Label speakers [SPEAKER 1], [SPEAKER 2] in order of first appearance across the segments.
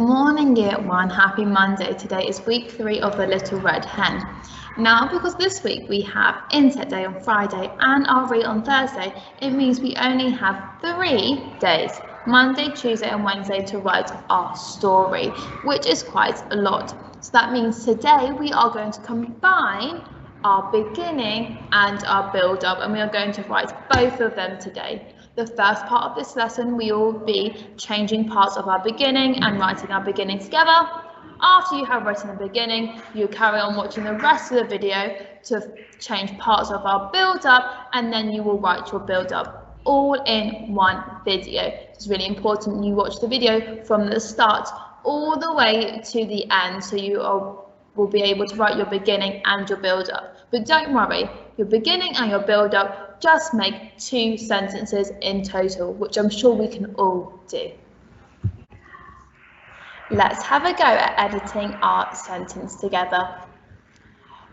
[SPEAKER 1] Morning Year 1, happy Monday. Today is week 3 of the Little Red Hen. Now, because this week we have Inset Day on Friday and our read on Thursday, it means we only have 3 days, Monday, Tuesday and Wednesday, to write our story, which is quite a lot. So that means today we are going to combine our beginning and our build-up, and we are going to write both of them today. The first part of this lesson, we will be changing parts of our beginning and writing our beginning together. After you have written the beginning, you carry on watching the rest of the video to change parts of our build-up, and then you will write your build-up all in one video. It's really important you watch the video from the start all the way to the end, so you will be able to write your beginning and your build-up. But don't worry, your beginning and your build-up just make 2 sentences in total, which I'm sure we can all do. Let's have a go at editing our sentence together.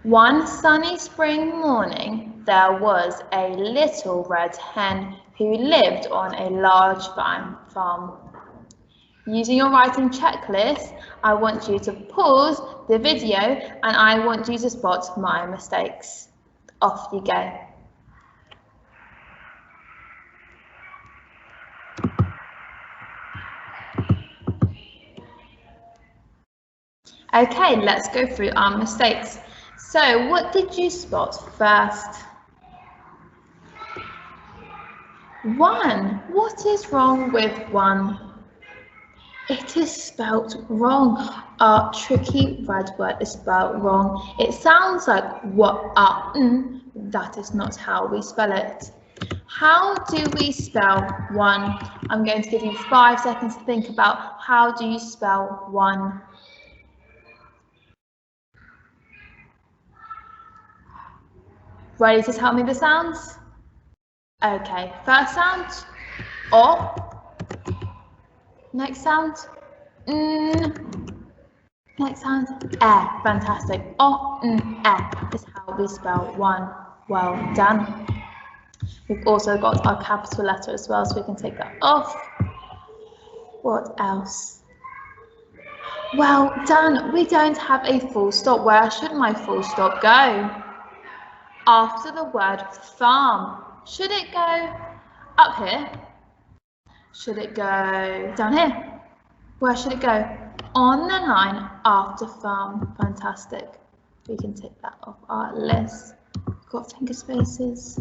[SPEAKER 1] One sunny spring morning, there was a little red hen who lived on a large farm. Using your writing checklist, I want you to pause the video and I want you to spot my mistakes. Off you go. Okay, let's go through our mistakes. So, what did you spot first? 1. What is wrong with 1? It is spelt wrong. Our tricky red word is spelt wrong. It sounds like what, that is not how we spell it. How do we spell 1? I'm going to give you 5 seconds to think about how do you spell 1. Ready to tell me the sounds? Okay, first sound, O. Next sound, Next sound, E. Fantastic. O, E is how we spell 1. Well done. We've also got our capital letter as well, so we can take that off. What else? Well done. We don't have a full stop. Where should my full stop go? After the word farm. Should it go up here? Should it go down here? Where should it go? On the line after farm. Fantastic. We can take that off our list. Got finger spaces.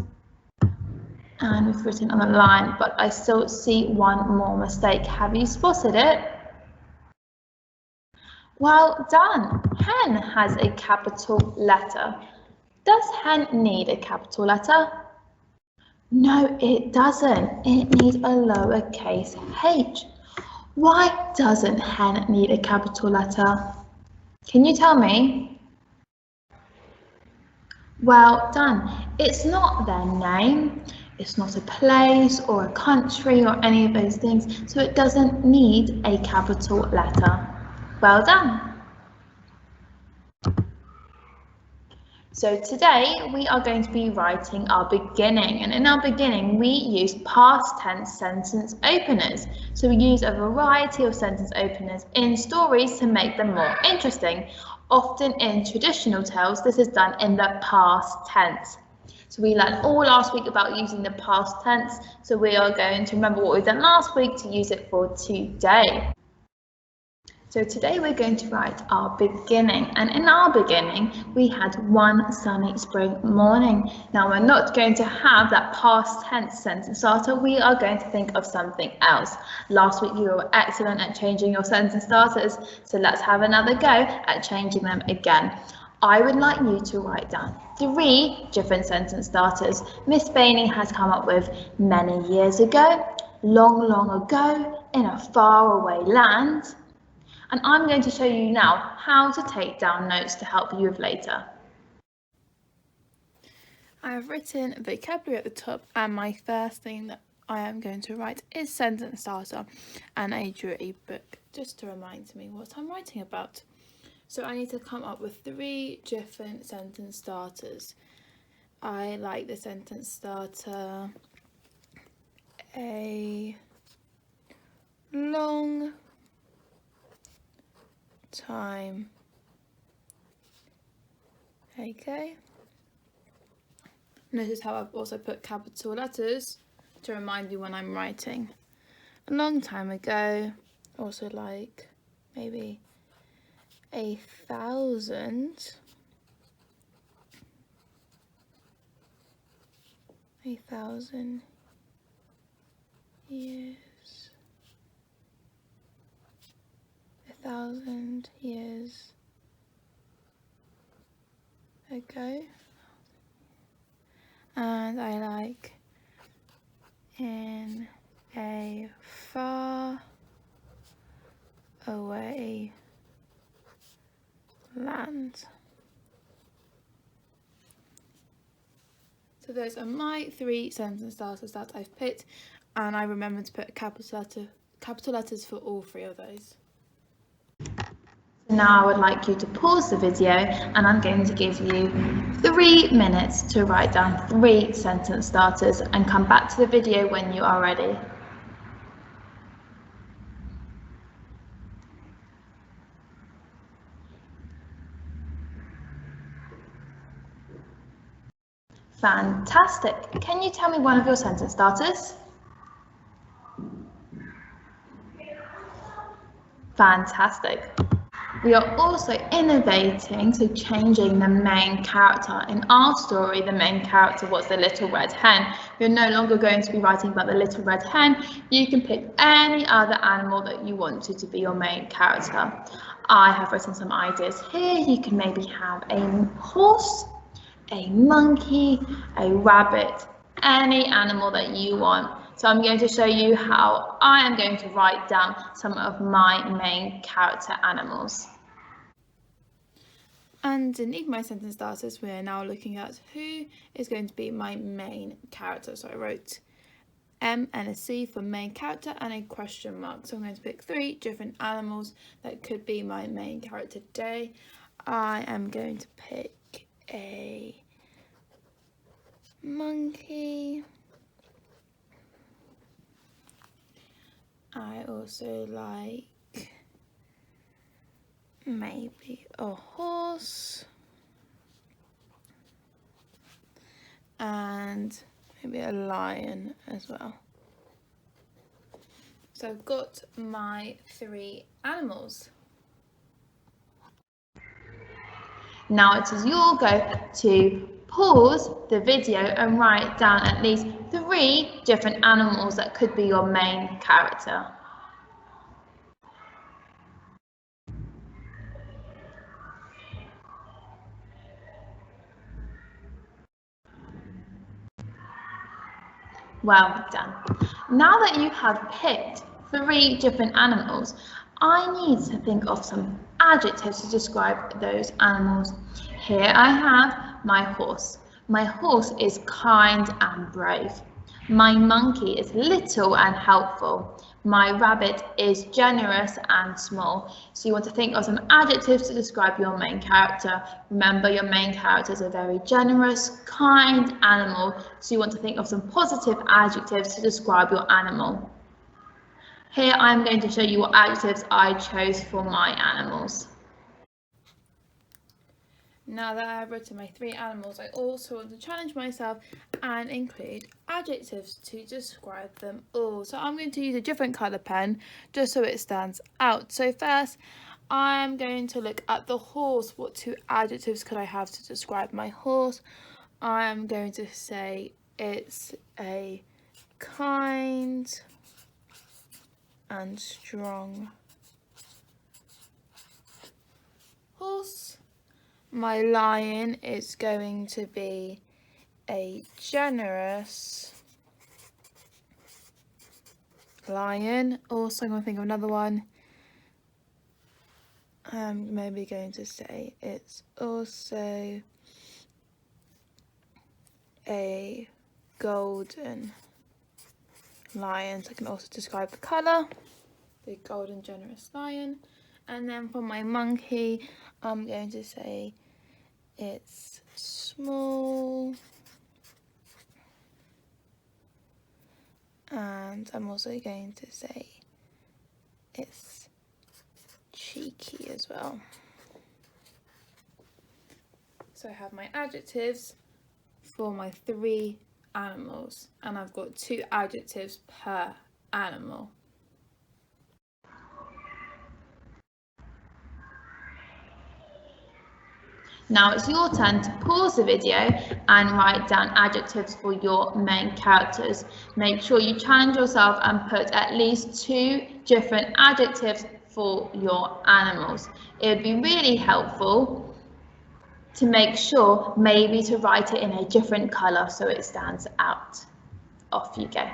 [SPEAKER 1] And we've written on the line, but I still see one more mistake. Have you spotted it? Well done. Hen has a capital letter. Does hen need a capital letter? No, it doesn't. It needs a lowercase h. Why doesn't hen need a capital letter? Can you tell me? Well done. It's not their name. It's not a place or a country or any of those things, so it doesn't need a capital letter. Well done. So today we are going to be writing our beginning, and in our beginning we use past tense sentence openers. So we use a variety of sentence openers in stories to make them more interesting. Often in traditional tales this is done in the past tense. So we learned all last week about using the past tense, so we are going to remember what we've done last week to use it for today. So today we're going to write our beginning, and in our beginning we had one sunny spring morning. Now we're not going to have that past tense sentence starter, we are going to think of something else. Last week you were excellent at changing your sentence starters, so let's have another go at changing them again. I would like you to write down 3 different sentence starters Miss Bainey has come up with many years ago, long, long ago, in a faraway land. And I'm going to show you now how to take down notes to help you with later.
[SPEAKER 2] I have written vocabulary at the top, and my first thing that I am going to write is sentence starter, and I drew a book just to remind me what I'm writing about. So I need to come up with 3 different sentence starters. I like the sentence starter a long time. Okay. Notice how I've also put capital letters to remind you when I'm writing. A long time ago, also like maybe 1,000. 1,000 years. 1,000 years ago. And I like in a far away land. So those are my 3 sentence starters that I've picked, and I remember to put capital letters for all 3 of those.
[SPEAKER 1] Now I would like you to pause the video, and I'm going to give you 3 minutes to write down 3 sentence starters and come back to the video when you are ready. Fantastic. Can you tell me one of your sentence starters? Fantastic. We are also innovating, so changing the main character. In our story, the main character was the little red hen. You're no longer going to be writing about the little red hen. You can pick any other animal that you wanted to be your main character. I have written some ideas here. You can maybe have a horse, a monkey, a rabbit, any animal that you want. So I'm going to show you how I am going to write down some of my main character animals.
[SPEAKER 2] Underneath my sentence starters, we're now looking at who is going to be my main character. So I wrote M and a C for main character and a question mark. So I'm going to pick 3 different animals that could be my main character today. I am going to pick a monkey. I also like maybe a horse and maybe a lion as well. So I've got my 3 animals.
[SPEAKER 1] Now it is your go to pause the video and write down at least 3 different animals that could be your main character. Well done. Now that you have picked 3 different animals, I need to think of some adjectives to describe those animals. Here I have my horse. My horse is kind and brave. My monkey is little and helpful. My rabbit is generous and small. So you want to think of some adjectives to describe your main character. Remember, your main character is a very generous, kind animal. So you want to think of some positive adjectives to describe your animal. Here I'm going to show you what adjectives I chose for my animals.
[SPEAKER 2] Now that I've written my 3 animals, I also want to challenge myself and include adjectives to describe them all. So I'm going to use a different colour pen just so it stands out. So first, I'm going to look at the horse. What 2 adjectives could I have to describe my horse? I'm going to say it's a kind and strong horse. My lion is going to be a generous lion. Also, I'm going to think of another one. I'm maybe going to say it's also a golden lion. So I can also describe the colour, the golden generous lion. And then for my monkey, I'm going to say it's small, and I'm also going to say it's cheeky as well. So I have my adjectives for my 3 animals, and I've got 2 adjectives per animal.
[SPEAKER 1] Now it's your turn to pause the video and write down adjectives for your main characters. Make sure you challenge yourself and put at least 2 different adjectives for your animals. It would be really helpful to make sure maybe to write it in a different colour so it stands out. Off you go.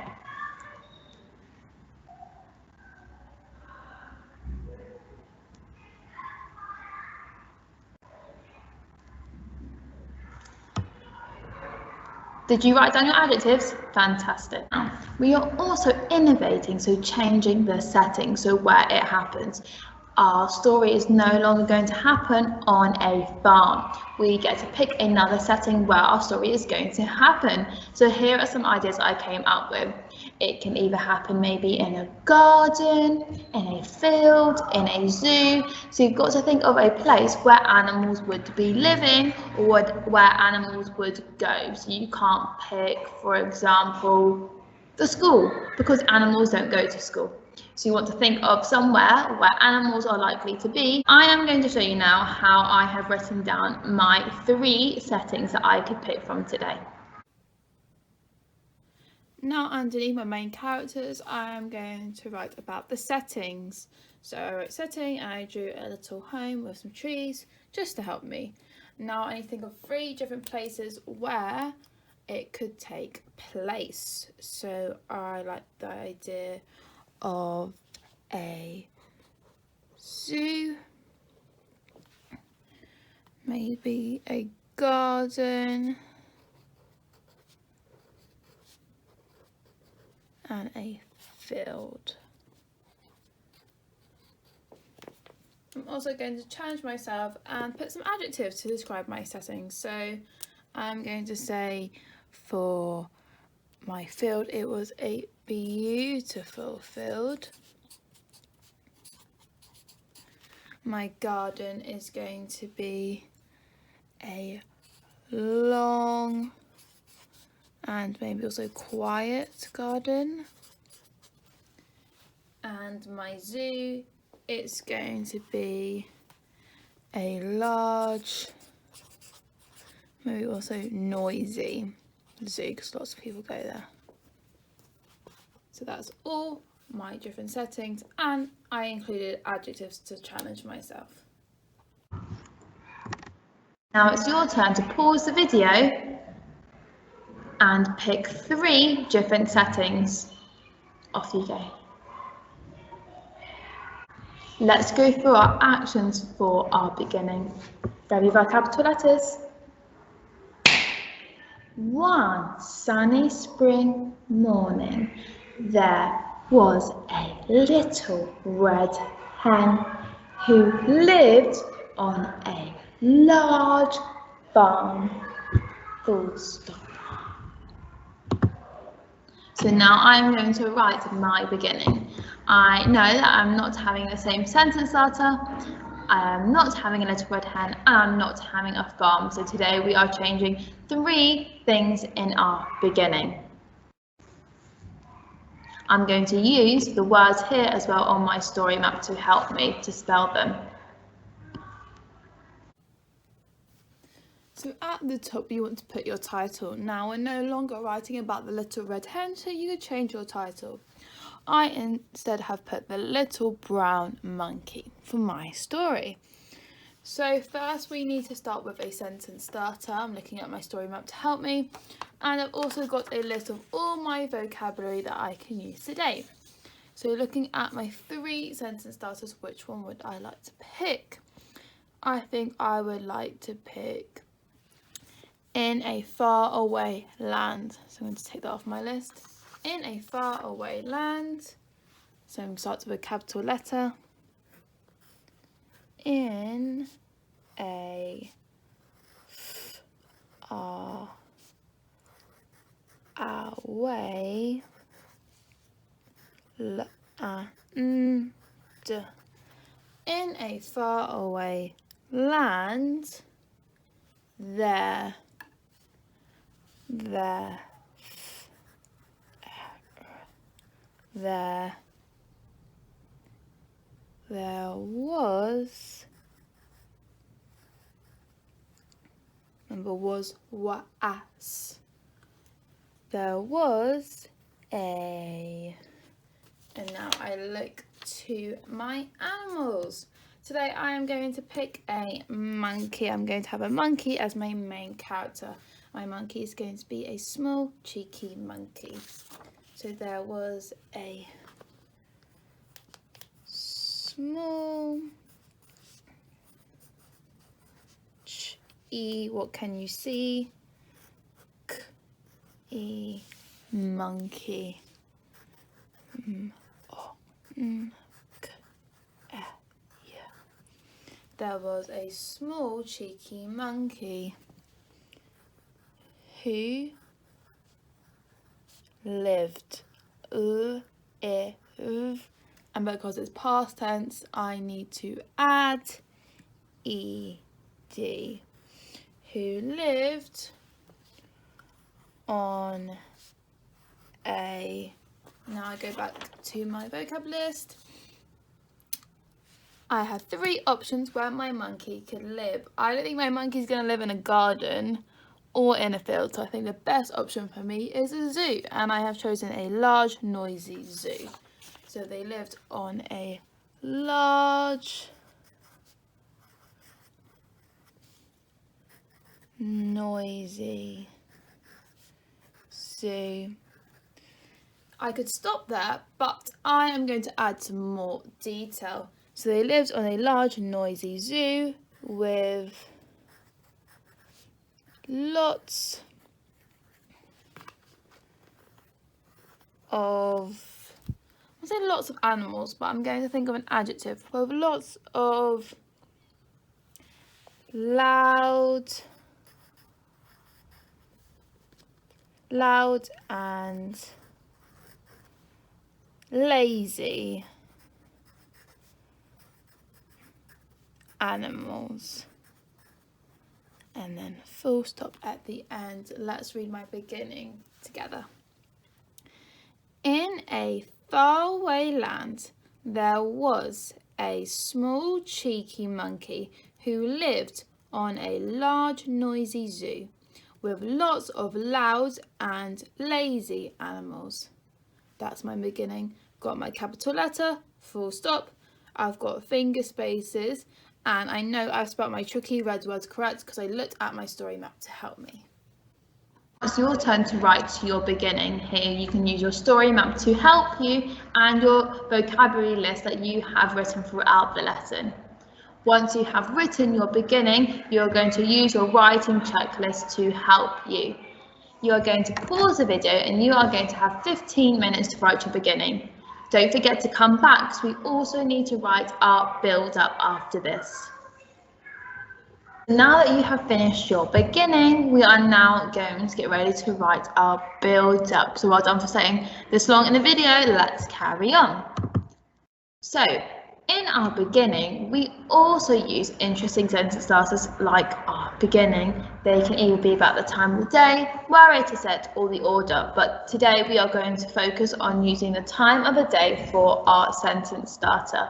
[SPEAKER 1] Did you write down your adjectives? Fantastic. We are also innovating, so changing the setting, so where it happens. Our story is no longer going to happen on a farm. We get to pick another setting where our story is going to happen. So here are some ideas I came up with. It can either happen maybe in a garden, in a field, in a zoo. So you've got to think of a place where animals would be living or where animals would go. So you can't pick, for example, the school, because animals don't go to school. So you want to think of somewhere where animals are likely to be. I am going to show you now how I have written down my 3 settings that I could pick from today.
[SPEAKER 2] Now underneath my main characters, I am going to write about the settings. So I wrote setting and I drew a little home with some trees just to help me. Now I need to think of 3 different places where it could take place. So I like the idea of a zoo, maybe a garden, and a field. I'm also going to challenge myself and put some adjectives to describe my settings. So I'm going to say for my field, it was a beautiful field. My garden is going to be a long and maybe also quiet garden. And my zoo, it's going to be a large, maybe also noisy zoo because lots of people go there. So that's all my different settings, and I included adjectives to challenge myself.
[SPEAKER 1] Now it's your turn to pause the video and pick 3 different settings. Off you go. Let's go through our actions for our beginning. Ready for our capital letters? 1 sunny spring morning, there was a little red hen who lived on a large farm. Full stop. So now I'm going to write my beginning. I know that I'm not having the same sentence starter, I am not having a little red hen, and I'm not having a farm. So today we are changing 3 things in our beginning. I'm going to use the words here as well on my story map to help me to spell them.
[SPEAKER 2] So at the top you want to put your title. Now we're no longer writing about the little red hen, so you could change your title. I instead have put the little brown monkey for my story. So first we need to start with a sentence starter. I'm looking at my story map to help me, and I've also got a list of all my vocabulary that I can use today. So looking at my 3 sentence starters, which one would I like to pick? I think I would like to pick in a far away land. So I'm going to take that off my list. In a far away land. So I'm going to start with a capital letter. In a far away land. In a a far away land, there was, remember was there was a, and now I look to my animals. Today I am going to pick a monkey. I'm going to have a monkey as my main character. My monkey is going to be a small, cheeky monkey. So there was a small, what can you see? Monkey. There was a small cheeky monkey who lived. And because it's past tense, I need to add ed. Who lived on a, now I go back to my vocab list. I have 3 options where my monkey could live. I don't think my monkey's going to live in a garden or in a field, so I think the best option for me is a zoo, and I have chosen a large, noisy zoo. So they lived on a large, noisy zoo. I could stop there, but I am going to add some more detail. So they lived on a large, noisy zoo with lots of, I'll say lots of animals, but I'm going to think of an adjective. With lots of loud and lazy animals, and then full stop at the end. Let's read my beginning together. In a faraway land, there was a small cheeky monkey who lived on a large noisy zoo with lots of loud and lazy animals. That's my beginning. Got my capital letter, full stop. I've got finger spaces, and I know I've spelled my tricky red words correct because I looked at my story map to help me.
[SPEAKER 1] It's your turn to write your beginning. Here you can use your story map to help you and your vocabulary list that you have written throughout the lesson. Once you have written your beginning, you're going to use your writing checklist to help you. You are going to pause the video and you are going to have 15 minutes to write your beginning. Don't forget to come back because we also need to write our build-up after this. Now that you have finished your beginning, we are now going to get ready to write our build-up. So well done for staying this long in the video. Let's carry on. So in our beginning, we also use interesting sentence starters like our beginning. They can either be about the time of the day, where it is set, or the order. But today we are going to focus on using the time of the day for our sentence starter.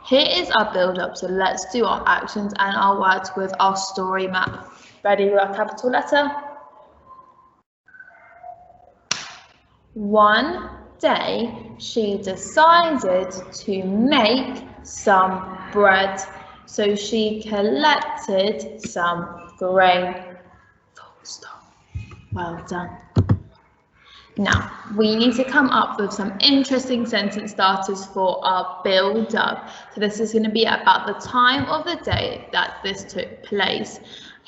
[SPEAKER 1] Here is our build-up, so let's do our actions and our words with our story map. Ready with our capital letter? One day, she decided to make some bread, so she collected some grain. Full stop. Well done. Now, we need to come up with some interesting sentence starters for our build-up. So this is going to be about the time of the day that this took place.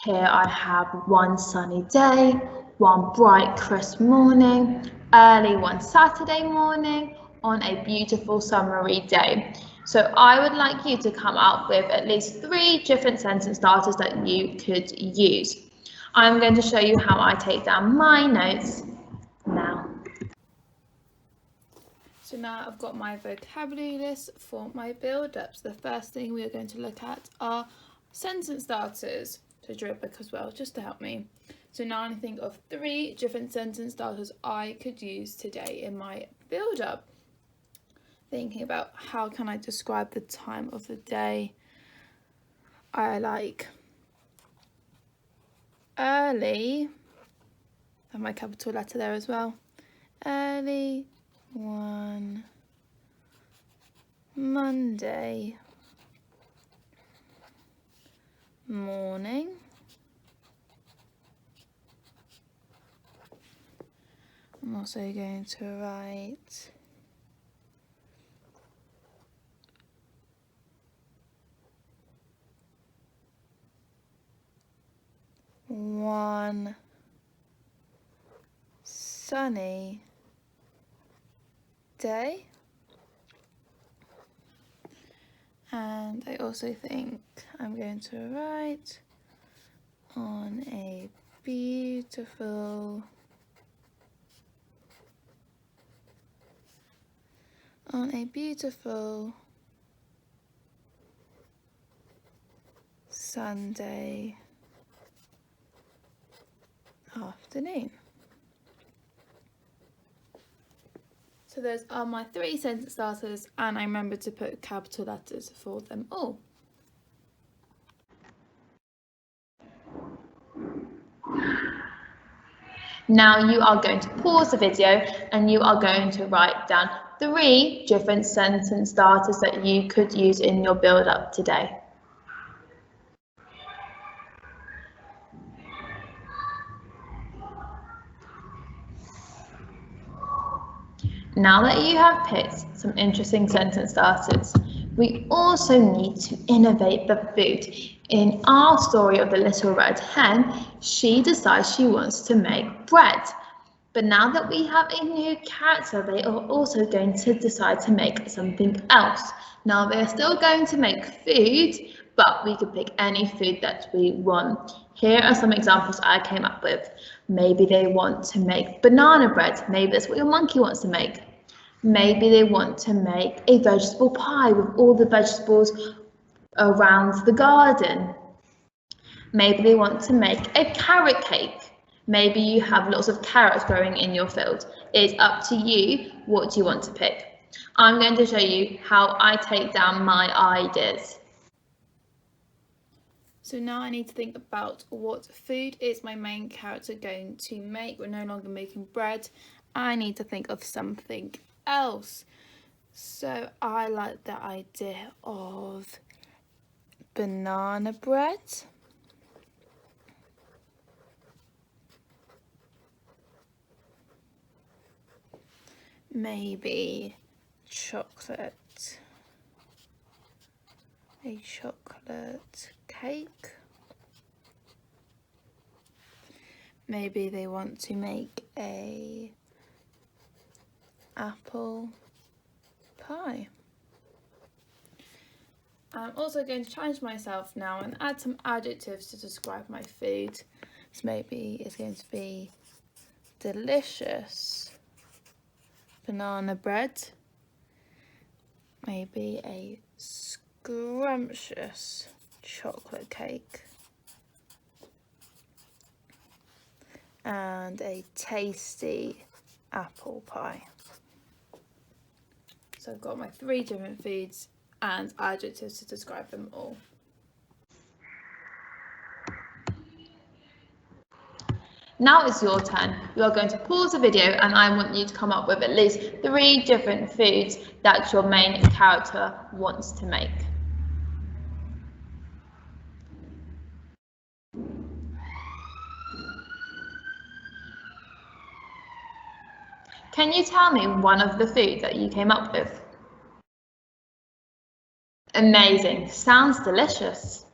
[SPEAKER 1] Here I have one sunny day, one bright crisp morning, early one Saturday morning, on a beautiful summery day. So I would like you to come up with at least 3 different sentence starters that you could use. I'm going to show you how I take down my notes now.
[SPEAKER 2] So now I've got my vocabulary list for my build-ups. The first thing we are going to look at are sentence starters. So I drew a book as well, just to help me. So now I think of 3 different sentence starters I could use today in my build-up. Thinking about how can I describe the time of the day. I like early, have my capital letter there as well. Early one Monday morning. I'm also going to write one sunny day. And I also think I'm going to write on a beautiful Sunday afternoon. So those are my 3 sentence starters, and I remember to put capital letters for them all.
[SPEAKER 1] Now you are going to pause the video and you are going to write down 3 different sentence starters that you could use in your build-up today. Now that you have picked some interesting sentence starters, we also need to innovate the food. In our story of the little red hen, she decides she wants to make bread. But now that we have a new character, they are also going to decide to make something else. Now they're still going to make food, but we could pick any food that we want. Here are some examples I came up with. Maybe they want to make banana bread. Maybe that's what your monkey wants to make. Maybe they want to make a vegetable pie with all the vegetables around the garden. Maybe they want to make a carrot cake. Maybe you have lots of carrots growing in your field. It's up to you what you want to pick. I'm going to show you how I take down my ideas.
[SPEAKER 2] So now I need to think about what food is my main character going to make. We're no longer making bread. I need to think of something else. So I like the idea of banana bread. Maybe chocolate. A chocolate cake. Maybe they want to make a apple pie. I'm also going to challenge myself now and add some adjectives to describe my food. So maybe it's going to be delicious banana bread, maybe a scrumptious chocolate cake, and a tasty apple pie. So I've got my 3 different foods and adjectives to describe them all.
[SPEAKER 1] Now it's your turn. You are going to pause the video and I want you to come up with at least 3 different foods that your main character wants to make. Can you tell me one of the foods that you came up with? Amazing, sounds delicious.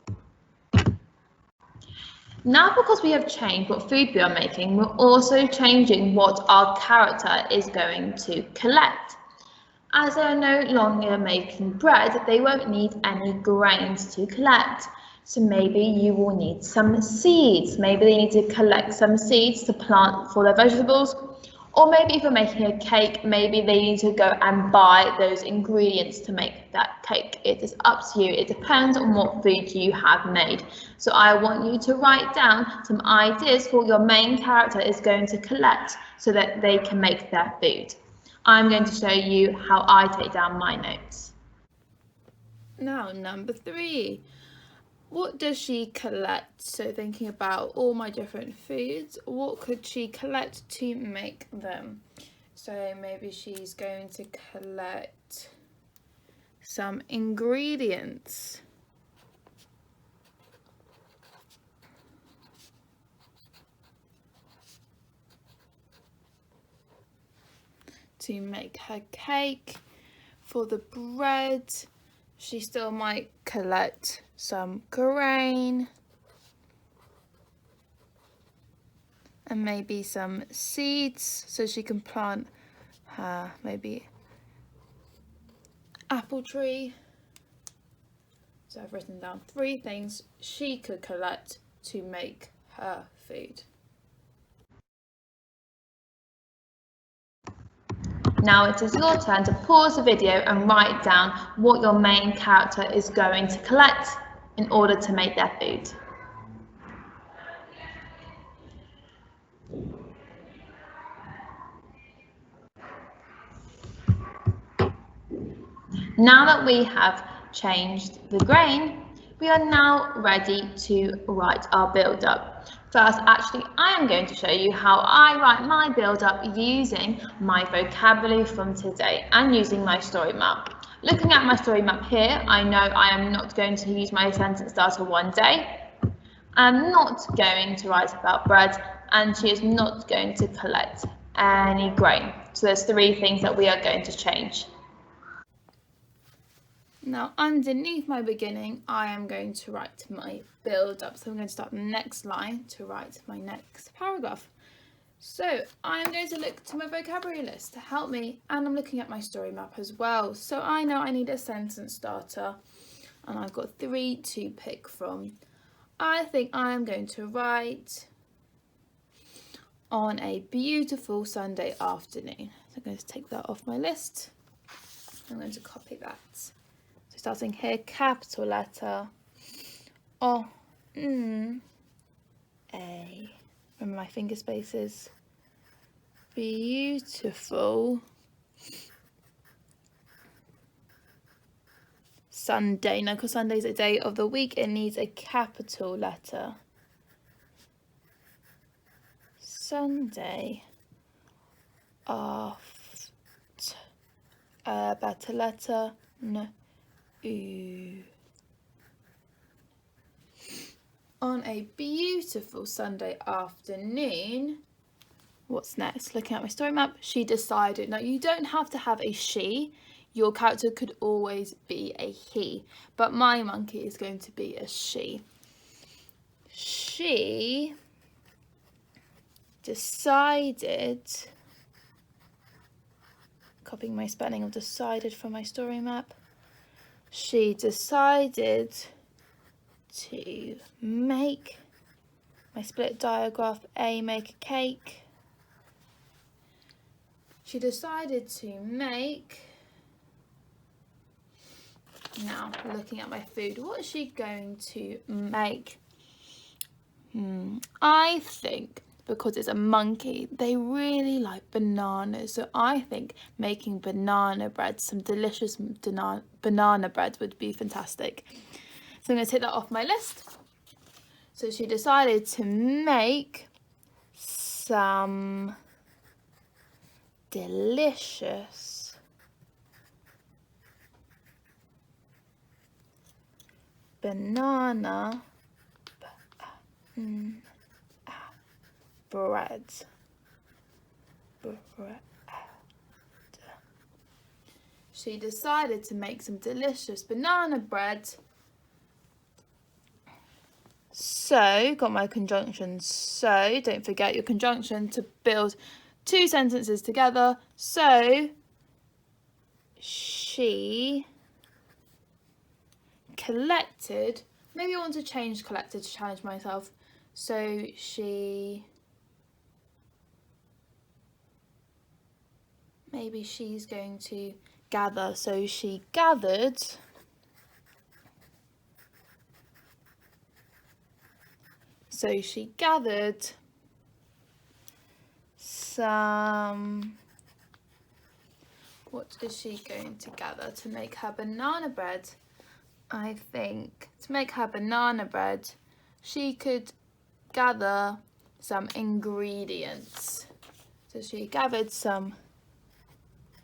[SPEAKER 1] Now, because we have changed what food we are making, we're also changing what our character is going to collect. As they are no longer making bread, they won't need any grains to collect. So maybe you will need some seeds. Maybe they need to collect some seeds to plant for their vegetables. Or maybe if you're making a cake, maybe they need to go and buy those ingredients to make that cake. It is up to you. It depends on what food you have made. So I want you to write down some ideas for what your main character is going to collect so that they can make their food. I'm going to show you how I take down my notes.
[SPEAKER 2] Now, number 3. What does she collect? So thinking about all my different foods, what could she collect to make them? So maybe she's going to collect some ingredients. To make her cake. For the bread, she still might collect some grain and maybe some seeds so she can plant her maybe apple tree. So I've written down 3 things she could collect to make her food.
[SPEAKER 1] Now it is your turn to pause the video and write down what your main character is going to collect in order to make their food. Now that we have changed the grain, we are now ready to write our build-up. First, actually, I am going to show you how I write my build-up using my vocabulary from today and using my story map. Looking at my story map here, I know I am not going to use my sentence starter one day. I'm not going to write about bread, and she is not going to collect any grain. So there's 3 things that we are going to change.
[SPEAKER 2] Now underneath my beginning, I am going to write my build up. So I'm going to start the next line to write my next paragraph. So I'm going to look to my vocabulary list to help me, and I'm looking at my story map as well. So I know I need a sentence starter, and I've got 3 to pick from. I think I'm going to write on a beautiful Sunday afternoon. So I'm going to take that off my list. I'm going to copy that. Starting here, capital letter O, A. Remember my finger spaces. Beautiful Sunday. Now, because Sunday's a day of the week, it needs a capital letter. Sunday. Better letter. No. Ooh. On a beautiful Sunday afternoon, what's next? Looking at my story map, she decided. Now, you don't have to have a she. Your character could always be a he, but my monkey is going to be a she. She decided, copying my spelling of decided from my story map, she decided to make my split diagram A, make a cake. She decided to make, now looking at my food, what is she going to make? I think because it's a monkey, they really like bananas. So I think making banana bread, some delicious banana bread would be fantastic. So I'm going to take that off my list. So she decided to make some delicious banana bread. She decided to make some delicious banana bread. So, got my conjunction so, don't forget your conjunction to build 2 sentences together. So, she collected, maybe I want to change collected to challenge myself. So, she maybe she's going to gather. So she gathered some, what is she going to gather to make her banana bread? I think to make her banana bread, she could gather some ingredients. So she gathered some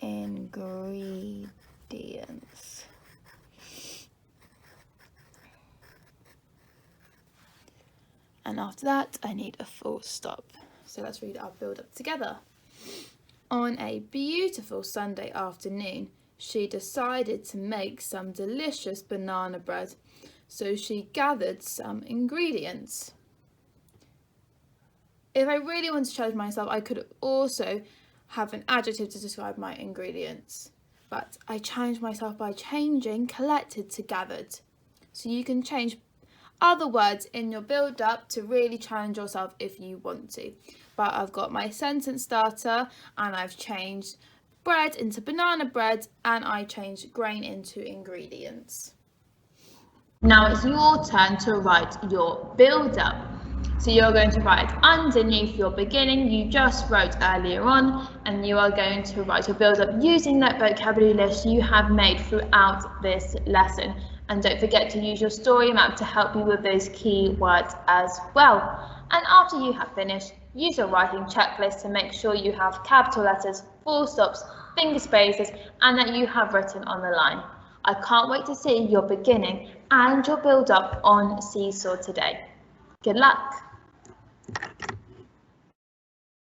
[SPEAKER 2] ingredients. And after that, I need a full stop. So let's read our build up together. On a beautiful Sunday afternoon, she decided to make some delicious banana bread. So she gathered some ingredients. If I really want to challenge myself, I could also have an adjective to describe my ingredients. But I challenged myself by changing collected to gathered. So you can change other words in your build up to really challenge yourself if you want to. But I've got my sentence starter and I've changed bread into banana bread and I changed grain into ingredients.
[SPEAKER 1] Now it's your turn to write your build up. So you're going to write underneath your beginning you just wrote earlier on, and you are going to write your build up using that vocabulary list you have made throughout this lesson. And don't forget to use your story map to help you with those key words as well. And after you have finished, use your writing checklist to make sure you have capital letters, full stops, finger spaces, and that you have written on the line. I can't wait to see your beginning and your build up on Seesaw today. Good luck!